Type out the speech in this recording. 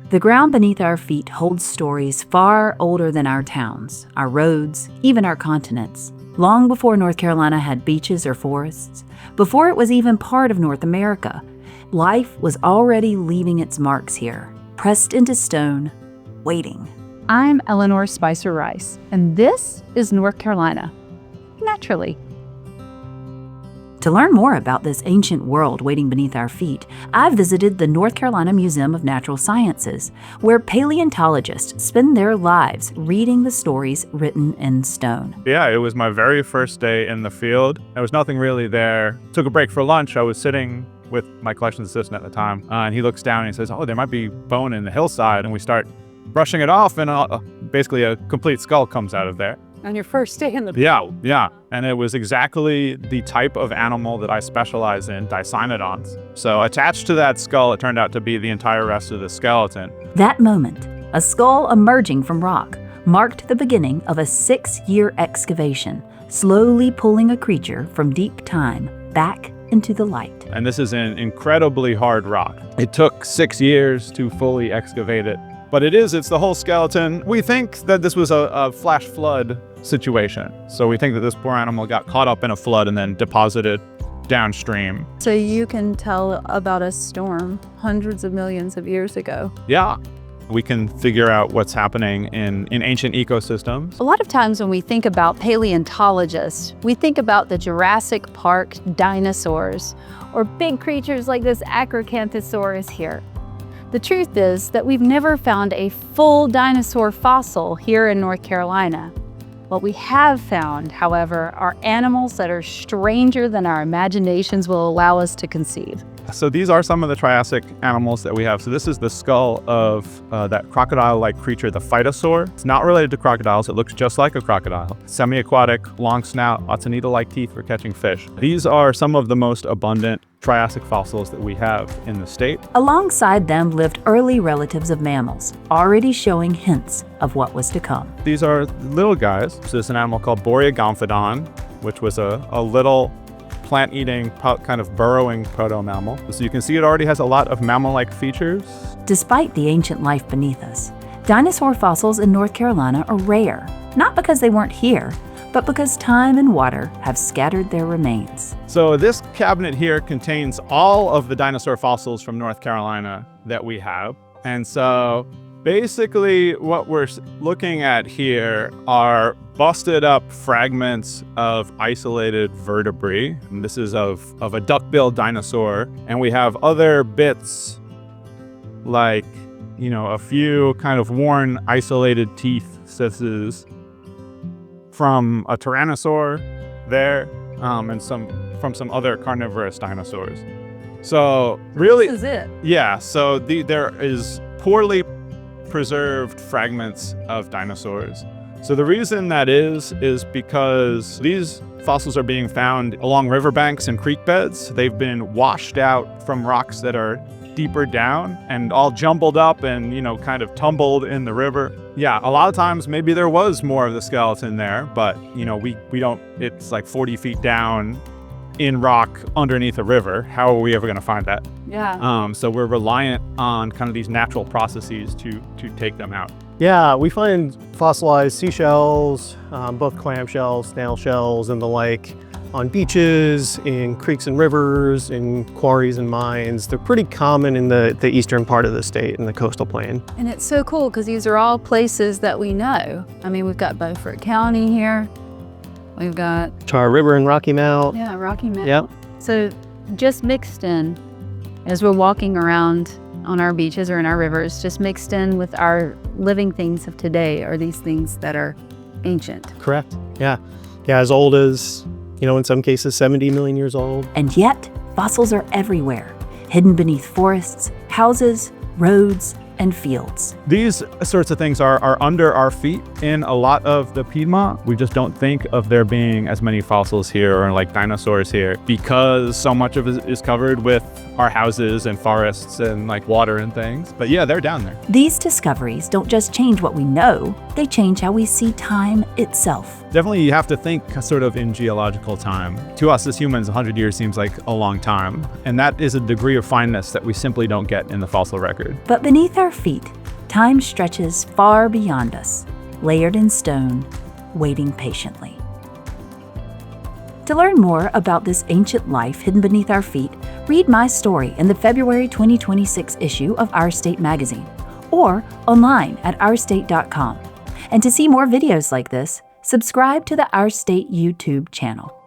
The ground beneath our feet holds stories far older than our towns, our roads, even our continents. Long before North Carolina had beaches or forests, before it was even part of North America, life was already leaving its marks here, pressed into stone, waiting. I'm Eleanor Spicer Rice, and this is North Carolina. Naturally. To learn more about this ancient world waiting beneath our feet, I've visited the North Carolina Museum of Natural Sciences, where paleontologists spend their lives reading the stories written in stone. Yeah, it was my very first day in the field. There was nothing really there. Took a break for lunch. I was sitting with my collections assistant at the time, and he looks down and he says, "Oh, there might be bone in the hillside." And we start brushing it off, and basically a complete skull comes out of there. On your first day in the Yeah. And it was exactly the type of animal that I specialize in, Dicynodonts. So attached to that skull, it turned out to be the entire rest of the skeleton. That moment, a skull emerging from rock, marked the beginning of a 6-year excavation, slowly pulling a creature from deep time back into the light. And this is an incredibly hard rock. It took 6 years to fully excavate it. But it's the whole skeleton. We think that this was a flash flood situation. So we think that this poor animal got caught up in a flood and then deposited downstream. So you can tell about a storm hundreds of millions of years ago. Yeah. We can figure out what's happening in ancient ecosystems. A lot of times when we think about paleontologists, we think about the Jurassic Park dinosaurs or big creatures like this Acrocanthosaurus here. The truth is that we've never found a full dinosaur fossil here in North Carolina. What we have found, however, are animals that are stranger than our imaginations will allow us to conceive. So these are some of the Triassic animals that we have. So this is the skull of that crocodile-like creature, the phytosaur. It's not related to crocodiles. It looks just like a crocodile. Semi-aquatic, long snout, lots of needle-like teeth for catching fish. These are some of the most abundant Triassic fossils that we have in the state. Alongside them lived early relatives of mammals, already showing hints of what was to come. These are little guys. So there's an animal called Boreagomphidon, which was a little plant-eating, kind of burrowing proto-mammal. So you can see it already has a lot of mammal-like features. Despite the ancient life beneath us, dinosaur fossils in North Carolina are rare, not because they weren't here, but because time and water have scattered their remains. So this cabinet here contains all of the dinosaur fossils from North Carolina that we have. And so basically what we're looking at here are busted up fragments of isolated vertebrae. And this is of a duck-billed dinosaur. And we have other bits like, a few kind of worn isolated teeth. This is from a tyrannosaur there, and from some other carnivorous dinosaurs. So really, This is it. Yeah, so there is poorly preserved fragments of dinosaurs. So the reason that is because these fossils are being found along riverbanks and creek beds. They've been washed out from rocks that are deeper down and all jumbled up and, kind of tumbled in the river. Yeah, a lot of times maybe there was more of the skeleton there, but, we don't, it's like 40 feet down in rock underneath a river. How are we ever going to find that? Yeah. So we're reliant on kind of these natural processes to take them out. Yeah, we find fossilized seashells, both clamshells, snail shells, and the like, on beaches, in creeks and rivers, in quarries and mines. They're pretty common in the eastern part of the state, in the coastal plain. And it's so cool because these are all places that we know. I mean, we've got Beaufort County here. We've got Tar River and Rocky Mount. Yeah, Rocky Mount. Yep. So just mixed in as we're walking around on our beaches or in our rivers, just mixed in with our living things of today are these things that are ancient. Correct. Yeah. Yeah, as old as, in some cases 70 million years old. And yet, fossils are everywhere, hidden beneath forests, houses, roads, and fields. These sorts of things are under our feet in a lot of the Piedmont. We just don't think of there being as many fossils here or like dinosaurs here because so much of it is covered with our houses and forests and like water and things. But yeah, they're down there. These discoveries don't just change what we know, they change how we see time itself. Definitely you have to think sort of in geological time. To us as humans, 100 years seems like a long time. And that is a degree of fineness that we simply don't get in the fossil record. But beneath our feet, Time stretches far beyond us, layered in stone, waiting patiently. To learn more about this ancient life hidden beneath our feet, read my story in the February 2026 issue of Our State magazine, or online at ourstate.com. And to see more videos like this, subscribe to the Our State YouTube channel.